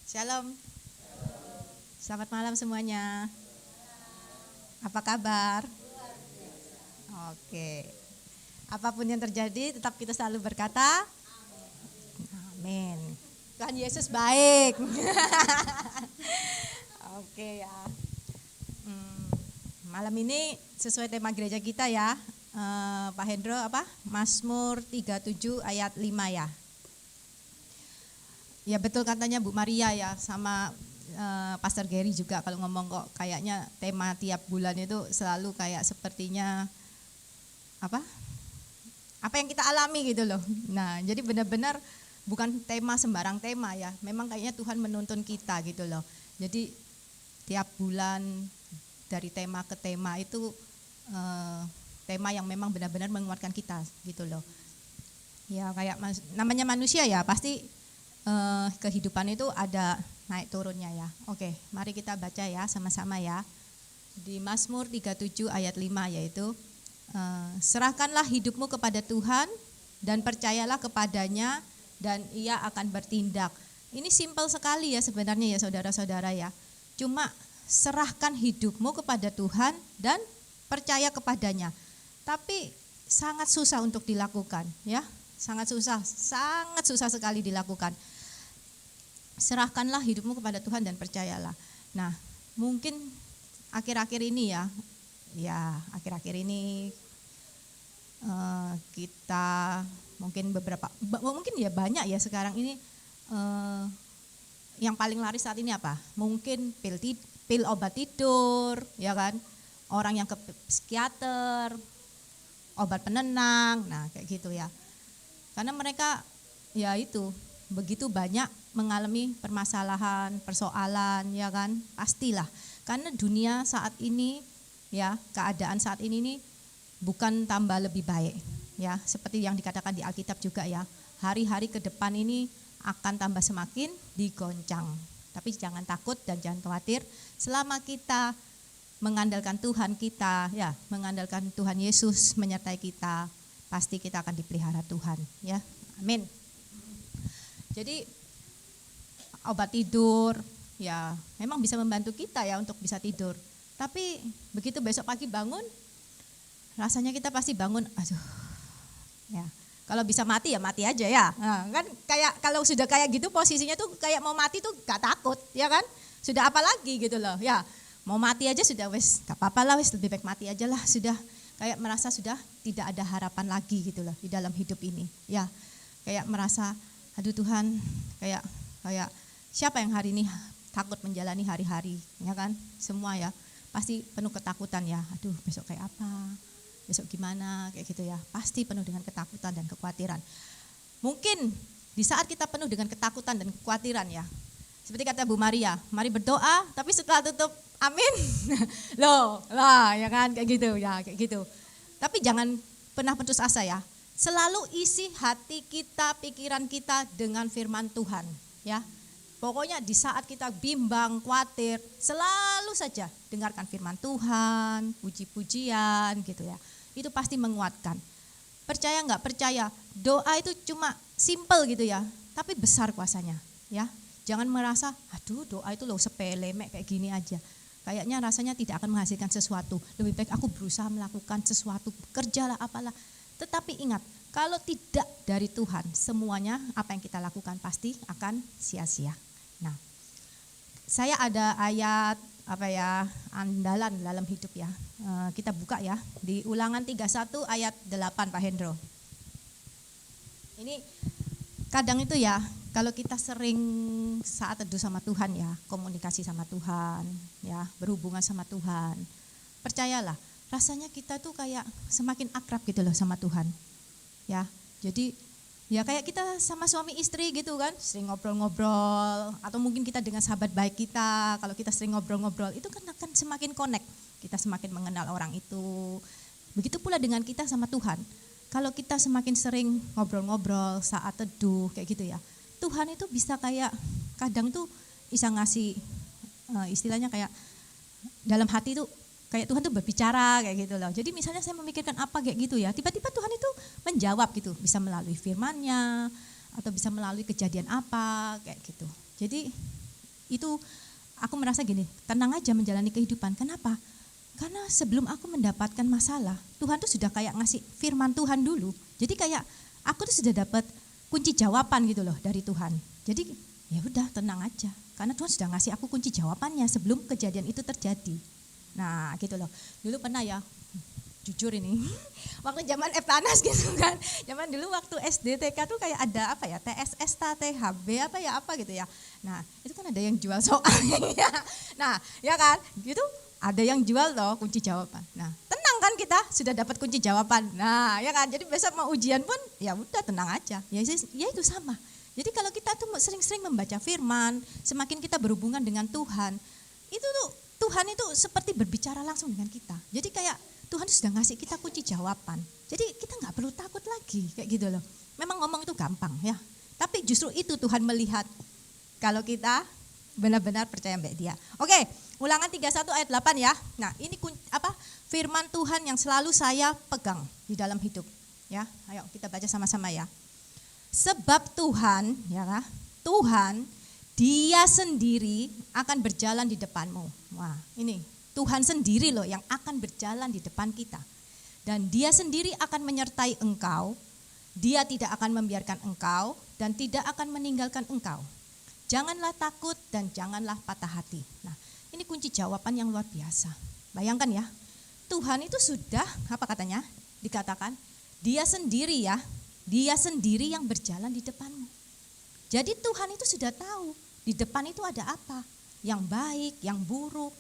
Shalom, selamat malam semuanya. Apa kabar? Oke, apapun yang terjadi tetap kita selalu berkata amin. Tuhan Yesus baik. Oke ya. Malam ini sesuai tema gereja kita ya, Pak Hendro Mazmur 37 ayat 5 ya. Ya betul katanya Bu Maria ya, sama Pastor Gary juga kalau ngomong kok kayaknya tema tiap bulan itu selalu kayak sepertinya apa yang kita alami gitu loh. Nah jadi benar-benar bukan tema sembarang tema ya, memang kayaknya Tuhan menuntun kita gitu loh. Jadi tiap bulan dari tema ke tema itu tema yang memang benar-benar menguatkan kita gitu loh. Ya kayak namanya manusia ya pasti kehidupan itu ada naik turunnya ya. Oke, mari kita baca ya sama-sama ya. Di Mazmur 37 ayat 5 yaitu serahkanlah hidupmu kepada Tuhan dan percayalah kepadanya dan ia akan bertindak. Ini simpel sekali ya sebenarnya ya saudara-saudara ya. Cuma serahkan hidupmu kepada Tuhan dan percaya kepadanya. Tapi sangat susah untuk dilakukan ya. Sangat susah sekali dilakukan. Serahkanlah hidupmu kepada Tuhan dan percayalah. Nah, mungkin akhir-akhir ini akhir-akhir ini kita mungkin banyak ya sekarang ini yang paling laris saat ini apa? Mungkin pil obat tidur, ya kan? Orang yang ke psikiater, obat penenang, nah kayak gitu ya. Karena mereka ya itu begitu banyak mengalami permasalahan, persoalan, ya kan? Pastilah. Karena dunia saat ini ya, keadaan saat ini nih bukan tambah lebih baik ya, seperti yang dikatakan di Alkitab juga ya. Hari-hari ke depan ini akan tambah semakin digoncang. Tapi jangan takut dan jangan khawatir, selama kita mengandalkan Tuhan kita ya, mengandalkan Tuhan Yesus menyertai kita, pasti kita akan dipelihara Tuhan ya. Amin. Jadi obat tidur ya memang bisa membantu kita ya untuk bisa tidur. Tapi begitu besok pagi bangun, rasanya kita pasti bangun, aduh ya. Kalau bisa mati ya mati aja ya. Nah, kan kayak kalau sudah kayak gitu posisinya tuh kayak mau mati tuh gak takut ya kan. Sudah apa lagi gitu loh ya. Mau mati aja sudah wes gak apa-apa lah, wes lebih baik mati aja lah, sudah kayak merasa sudah tidak ada harapan lagi gitu loh di dalam hidup ini ya. Kayak merasa aduh Tuhan, kayak siapa yang hari ini takut menjalani hari-hari ya kan, semua ya pasti penuh ketakutan ya. Aduh besok kayak apa, besok gimana kayak gitu ya, pasti penuh dengan ketakutan dan kekhawatiran. Mungkin di saat kita penuh dengan ketakutan dan kekhawatiran ya, seperti kata Bu Maria, mari berdoa tapi setelah tutup amin loh lah ya kan, kayak gitu ya, kayak gitu. Tapi jangan pernah putus asa ya. Selalu isi hati kita, pikiran kita dengan firman Tuhan ya. Pokoknya di saat kita bimbang, khawatir, selalu saja dengarkan firman Tuhan, puji-pujian gitu ya. Itu pasti menguatkan. Percaya enggak percaya, doa itu cuma simple gitu ya, tapi besar kuasanya ya. Jangan merasa, aduh doa itu loh sepele, kayak gini aja. Kayaknya rasanya tidak akan menghasilkan sesuatu. Lebih baik aku berusaha melakukan sesuatu, kerjalah apalah. Tetapi ingat, kalau tidak dari Tuhan, semuanya apa yang kita lakukan pasti akan sia-sia. Nah, saya ada ayat andalan dalam hidup ya. Kita buka ya di Ulangan 31 ayat 8 Pak Hendro. Ini kadang itu ya, kalau kita sering saat teduh sama Tuhan ya, komunikasi sama Tuhan ya, berhubungan sama Tuhan, percayalah rasanya kita tuh kayak semakin akrab gitu loh sama Tuhan ya. Jadi ya kayak kita sama suami istri gitu kan, sering ngobrol-ngobrol, atau mungkin kita dengan sahabat baik kita, kalau kita sering ngobrol-ngobrol itu kan akan semakin connect, kita semakin mengenal orang itu. Begitu pula dengan kita sama Tuhan, kalau kita semakin sering ngobrol-ngobrol saat teduh kayak gitu ya, Tuhan itu bisa kayak kadang tuh bisa ngasih istilahnya kayak dalam hati tuh kayak Tuhan tuh berbicara kayak gitu loh. Jadi misalnya saya memikirkan apa kayak gitu ya, tiba-tiba Tuhan itu menjawab gitu, bisa melalui firman-Nya atau bisa melalui kejadian apa kayak gitu. Jadi Itu aku merasa gini, tenang aja menjalani kehidupan. Kenapa? Karena sebelum aku mendapatkan masalah, Tuhan tuh sudah kayak ngasih firman Tuhan dulu. Jadi kayak aku tuh sudah dapat kunci jawaban gitu loh dari Tuhan. Jadi ya udah tenang aja. Karena Tuhan sudah ngasih aku kunci jawabannya sebelum kejadian itu terjadi. Nah gitu loh. Dulu pernah ya, jujur ini, waktu zaman Eptanas gitu kan. Zaman dulu waktu SD TK tuh kayak ada apa ya, TSS, THB apa gitu ya. Nah itu kan ada yang jual soalnya. Nah ya kan gitu. Ada yang jual loh kunci jawaban. Nah, tenang kan kita sudah dapat kunci jawaban. Nah, ya kan. Jadi besok mau ujian pun ya udah tenang aja. Ya itu sama. Jadi kalau kita tuh sering-sering membaca firman, semakin kita berhubungan dengan Tuhan, itu tuh Tuhan itu seperti berbicara langsung dengan kita. Jadi kayak Tuhan sudah ngasih kita kunci jawaban. Jadi kita nggak perlu takut lagi kayak gitu loh. Memang ngomong itu gampang ya. Tapi justru itu Tuhan melihat kalau kita benar-benar percaya mbak dia. Oke, Ulangan 31 ayat 8 ya. Nah, ini firman Tuhan yang selalu saya pegang di dalam hidup. Ya, ayo kita baca sama-sama ya. Sebab Tuhan, ya, Tuhan Dia sendiri akan berjalan di depanmu. Wah, ini Tuhan sendiri loh yang akan berjalan di depan kita. Dan Dia sendiri akan menyertai engkau. Dia tidak akan membiarkan engkau dan tidak akan meninggalkan engkau. Janganlah takut dan janganlah patah hati. Nah, ini kunci jawaban yang luar biasa. Bayangkan ya, Tuhan itu sudah, apa katanya? Dikatakan, Dia sendiri ya, Dia sendiri yang berjalan di depanmu. Jadi Tuhan itu sudah tahu, di depan itu ada apa? Yang baik, yang buruk.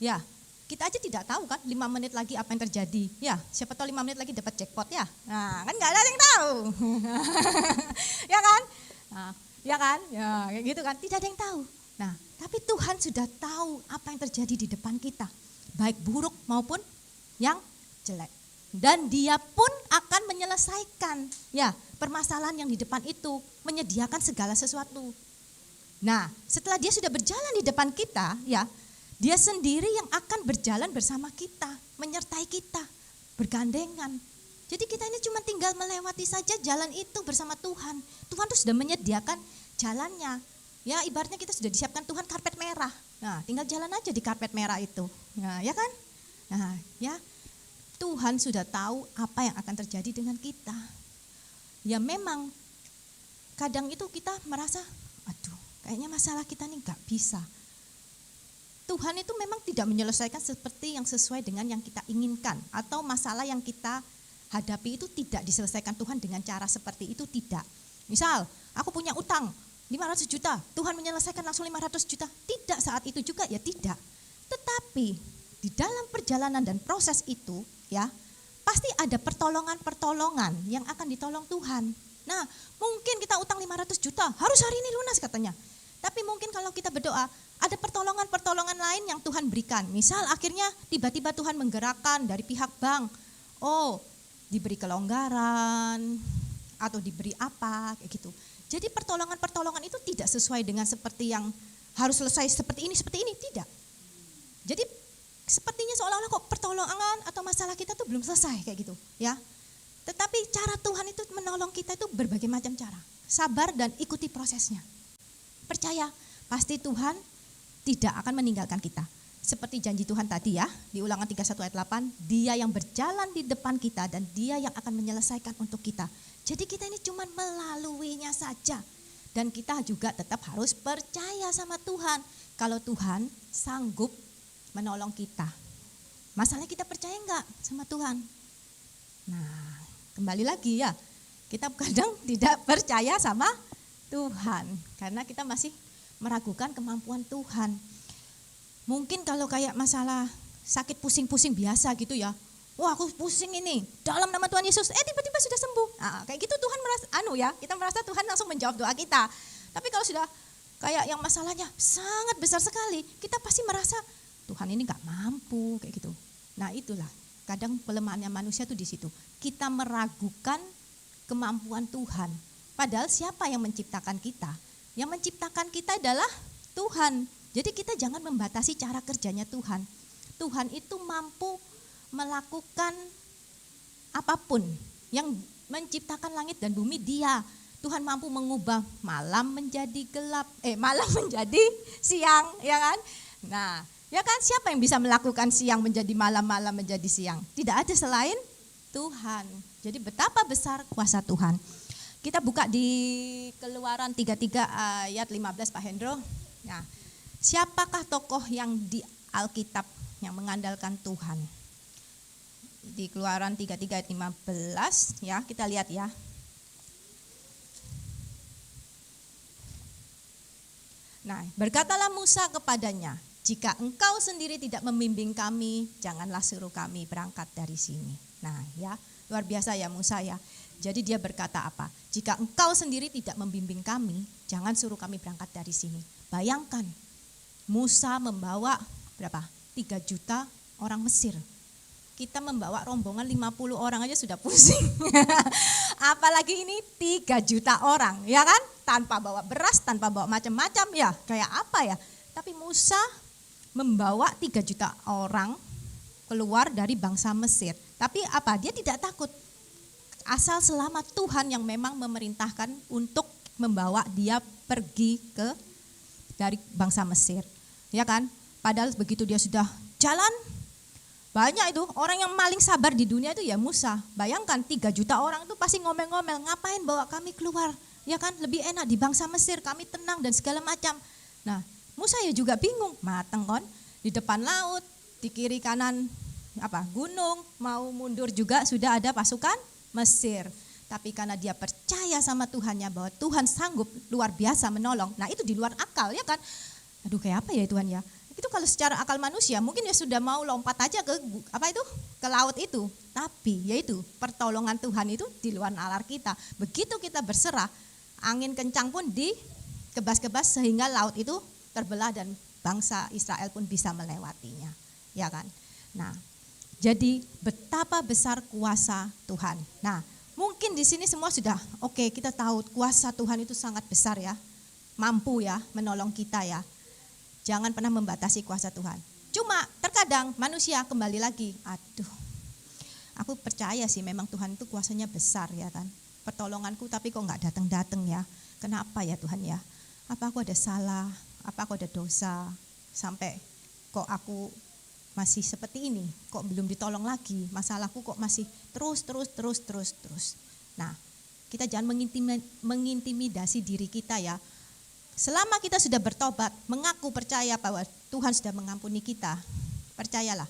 Ya, kita aja tidak tahu kan 5 menit lagi apa yang terjadi. Ya, siapa tahu 5 menit lagi dapat jackpot ya. Nah, kan gak ada yang tahu. Ya kan? Nah, ya kan? Ya, kayak gitu kan. Tidak ada yang tahu. Nah, tapi Tuhan sudah tahu apa yang terjadi di depan kita. Baik buruk maupun yang jelek. Dan Dia pun akan menyelesaikan ya permasalahan yang di depan itu. Menyediakan segala sesuatu. Nah, setelah Dia sudah berjalan di depan kita, ya, Dia sendiri yang akan berjalan bersama kita, menyertai kita, bergandengan. Jadi kita ini cuma tinggal melewati saja jalan itu bersama Tuhan. Tuhan tuh sudah menyediakan jalannya. Ya, ibaratnya kita sudah disiapkan Tuhan karpet merah. Nah, tinggal jalan aja di karpet merah itu. Nah, ya kan? Nah, ya. Tuhan sudah tahu apa yang akan terjadi dengan kita. Ya memang kadang itu kita merasa, aduh, kayaknya masalah kita nih gak bisa. Tuhan itu memang tidak menyelesaikan seperti yang sesuai dengan yang kita inginkan. Atau masalah yang kita hadapi itu tidak diselesaikan Tuhan dengan cara seperti itu, tidak. Misal, aku punya utang 500 juta, Tuhan menyelesaikan langsung 500 juta. Tidak saat itu juga, ya tidak. Tetapi di dalam perjalanan dan proses itu, ya pasti ada pertolongan-pertolongan yang akan ditolong Tuhan. Nah, mungkin kita utang 500 juta, harus hari ini lunas katanya. Tapi mungkin kalau kita berdoa, ada pertolongan-pertolongan lain yang Tuhan berikan. Misal akhirnya tiba-tiba Tuhan menggerakkan dari pihak bank, diberi kelonggaran atau diberi apa kayak gitu. Jadi pertolongan-pertolongan itu tidak sesuai dengan seperti yang harus selesai seperti ini, tidak. Jadi sepertinya seolah-olah kok pertolongan atau masalah kita tuh belum selesai kayak gitu, ya. Tetapi cara Tuhan itu menolong kita itu berbagai macam cara. Sabar dan ikuti prosesnya. Percaya, pasti Tuhan tidak akan meninggalkan kita. Seperti janji Tuhan tadi ya, di Ulangan 31 ayat 8, Dia yang berjalan di depan kita dan Dia yang akan menyelesaikan untuk kita. Jadi kita ini cuma melaluinya saja. Dan kita juga tetap harus percaya sama Tuhan. Kalau Tuhan sanggup menolong kita. Masalahnya kita percaya enggak sama Tuhan? Nah, kembali lagi ya. Kita kadang tidak percaya sama Tuhan. Karena kita masih meragukan kemampuan Tuhan. Mungkin kalau kayak masalah sakit pusing-pusing biasa gitu ya. Wah, aku pusing ini. Dalam nama Tuhan Yesus, tiba-tiba sudah sembuh. Nah, kayak gitu Tuhan merasa kita merasa Tuhan langsung menjawab doa kita. Tapi kalau sudah kayak yang masalahnya sangat besar sekali, kita pasti merasa Tuhan ini gak mampu kayak gitu. Nah, itulah kadang pelemahannya manusia tuh di situ. Kita meragukan kemampuan Tuhan. Padahal siapa yang menciptakan kita? Yang menciptakan kita adalah Tuhan. Jadi kita jangan membatasi cara kerjanya Tuhan. Tuhan itu mampu melakukan apapun. Yang menciptakan langit dan bumi Dia. Tuhan mampu mengubah malam menjadi gelap, malam menjadi siang, ya kan? Nah, ya kan, siapa yang bisa melakukan siang menjadi malam, malam menjadi siang? Tidak ada selain Tuhan. Jadi betapa besar kuasa Tuhan. Kita buka di Keluaran 33 ayat 15 Pak Hendro. Nah, siapakah tokoh yang di Alkitab yang mengandalkan Tuhan? Di Keluaran 33 ayat 15 ya, kita lihat ya. Nah, berkatalah Musa kepadanya, jika engkau sendiri tidak membimbing kami, janganlah suruh kami berangkat dari sini. Nah ya, luar biasa ya Musa ya. Jadi dia berkata apa? Jika engkau sendiri tidak membimbing kami, jangan suruh kami berangkat dari sini. Bayangkan, Musa membawa berapa? 3 juta orang Mesir. Kita membawa rombongan 50 orang aja sudah pusing. Apalagi ini 3 juta orang, ya kan? Tanpa bawa beras, tanpa bawa macam-macam ya. Kayak apa ya? Tapi Musa membawa 3 juta orang keluar dari bangsa Mesir. Tapi apa? Dia tidak takut. Asal selama Tuhan yang memang memerintahkan untuk membawa dia pergi dari bangsa Mesir. Ya kan? Padahal begitu dia sudah jalan, banyak itu orang yang paling sabar di dunia itu ya Musa. Bayangkan 3 juta orang itu pasti ngomel-ngomel, ngapain bawa kami keluar? Ya kan, lebih enak di bangsa Mesir, kami tenang dan segala macam. Nah, Musa ya juga bingung, mateng kan, di depan laut, di kiri kanan gunung, mau mundur juga sudah ada pasukan Mesir. Tapi karena dia percaya sama Tuhannya bahwa Tuhan sanggup luar biasa menolong. Nah, itu di luar akal ya kan. Aduh, kayak apa ya Tuhan ya? Itu kalau secara akal manusia mungkin ya sudah mau lompat aja ke laut itu. Tapi yaitu pertolongan Tuhan itu di luar nalar kita. Begitu kita berserah, angin kencang pun dikebas-kebas sehingga laut itu terbelah dan bangsa Israel pun bisa melewatinya. Ya kan? Nah, jadi betapa besar kuasa Tuhan. Nah, mungkin di sini semua sudah oke, kita tahu kuasa Tuhan itu sangat besar ya. Mampu ya menolong kita ya. Jangan pernah membatasi kuasa Tuhan. Cuma terkadang manusia kembali lagi, aduh, aku percaya sih memang Tuhan itu kuasanya besar ya kan. Pertolonganku tapi kok gak datang-datang ya. Kenapa ya Tuhan ya? Apa aku ada salah? Apa aku ada dosa? Sampai kok aku masih seperti ini? Kok belum ditolong lagi? Masalahku kok masih terus. Nah, kita jangan mengintimidasi diri kita ya. Selama kita sudah bertobat, mengaku percaya bahwa Tuhan sudah mengampuni kita, percayalah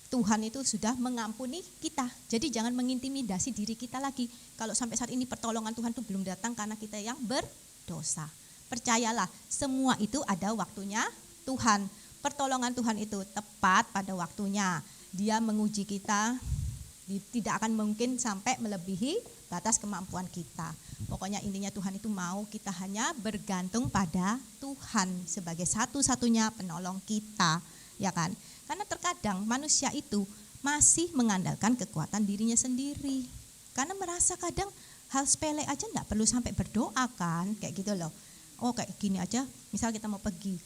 Tuhan itu sudah mengampuni kita. Jadi jangan mengintimidasi diri kita lagi. Kalau sampai saat ini pertolongan Tuhan itu belum datang karena kita yang berdosa. Percayalah, semua itu ada waktunya Tuhan. Pertolongan Tuhan itu tepat pada waktunya. Dia menguji kita, tidak akan mungkin sampai melebihi batas kemampuan kita. Pokoknya intinya Tuhan itu mau kita hanya bergantung pada Tuhan sebagai satu-satunya penolong kita, ya kan? Karena terkadang manusia itu masih mengandalkan kekuatan dirinya sendiri. Karena merasa kadang hal sepele aja enggak perlu sampai berdoa kan, kayak gitu loh. Oh kayak gini aja, misal kita mau pergi.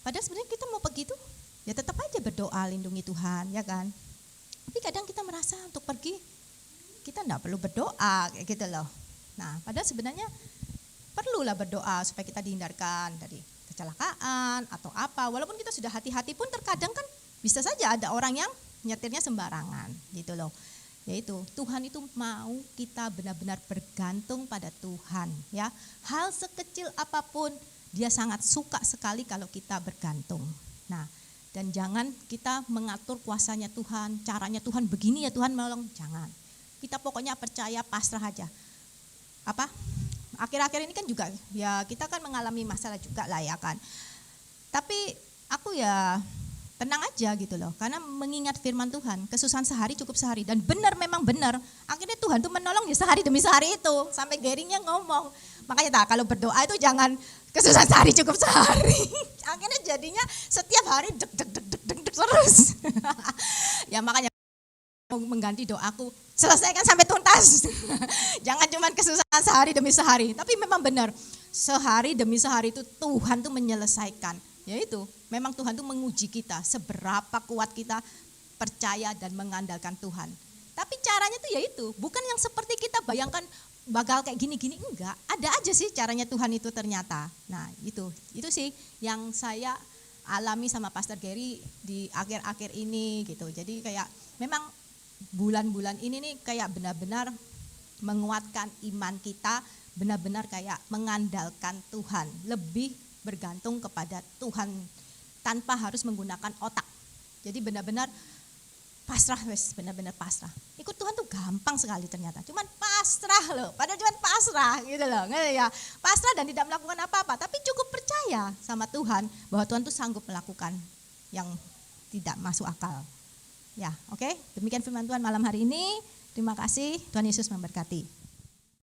Padahal sebenarnya kita mau pergi tuh ya tetap aja berdoa lindungi Tuhan, ya kan? Tapi kadang kita merasa untuk pergi kita enggak perlu berdoa kayak gitu loh. Nah, padahal sebenarnya perlulah berdoa supaya kita dihindarkan dari kecelakaan atau apa. Walaupun kita sudah hati-hati pun terkadang kan bisa saja ada orang yang nyetirnya sembarangan gitu loh. Yaitu Tuhan itu mau kita benar-benar bergantung pada Tuhan ya. Hal sekecil apapun dia sangat suka sekali kalau kita bergantung. Nah, dan jangan kita mengatur kuasanya Tuhan, caranya Tuhan begini ya Tuhan menolong, jangan. Kita pokoknya percaya, pasrah aja. Akhir-akhir ini kan juga ya kita kan mengalami masalah juga lah ya kan. Tapi aku ya tenang aja gitu loh, karena mengingat firman Tuhan, kesusahan sehari cukup sehari, dan memang benar. Akhirnya Tuhan tuh menolong ya sehari demi sehari itu, sampai Geringnya ngomong. Makanya kalau berdoa itu jangan kesusahan sehari cukup sehari. Akhirnya jadinya setiap hari deg terus. Ya makanya mengganti doaku, selesaikan sampai tuntas. Jangan cuma kesusahan sehari demi sehari, tapi memang benar sehari demi sehari itu Tuhan tuh menyelesaikan. Yaitu memang Tuhan tuh menguji kita seberapa kuat kita percaya dan mengandalkan Tuhan. Tapi caranya tuh yaitu bukan yang seperti kita bayangkan, bakal kayak gini-gini, enggak. Ada aja sih caranya Tuhan itu ternyata. Nah itu sih yang saya alami sama Pastor Gary di akhir-akhir ini gitu. Jadi kayak memang bulan-bulan ini nih kayak benar-benar menguatkan iman kita, benar-benar kayak mengandalkan Tuhan, lebih bergantung kepada Tuhan tanpa harus menggunakan otak. Jadi benar-benar pasrah, benar-benar pasrah. Ikut Tuhan tuh gampang sekali ternyata. Cuman pasrah loh, padahal cuman pasrah gitu loh. Ya, pasrah dan tidak melakukan apa-apa, tapi cukup percaya sama Tuhan bahwa Tuhan tuh sanggup melakukan yang tidak masuk akal. Ya, oke. Demikian firman Tuhan malam hari ini. Terima kasih. Tuhan Yesus memberkati.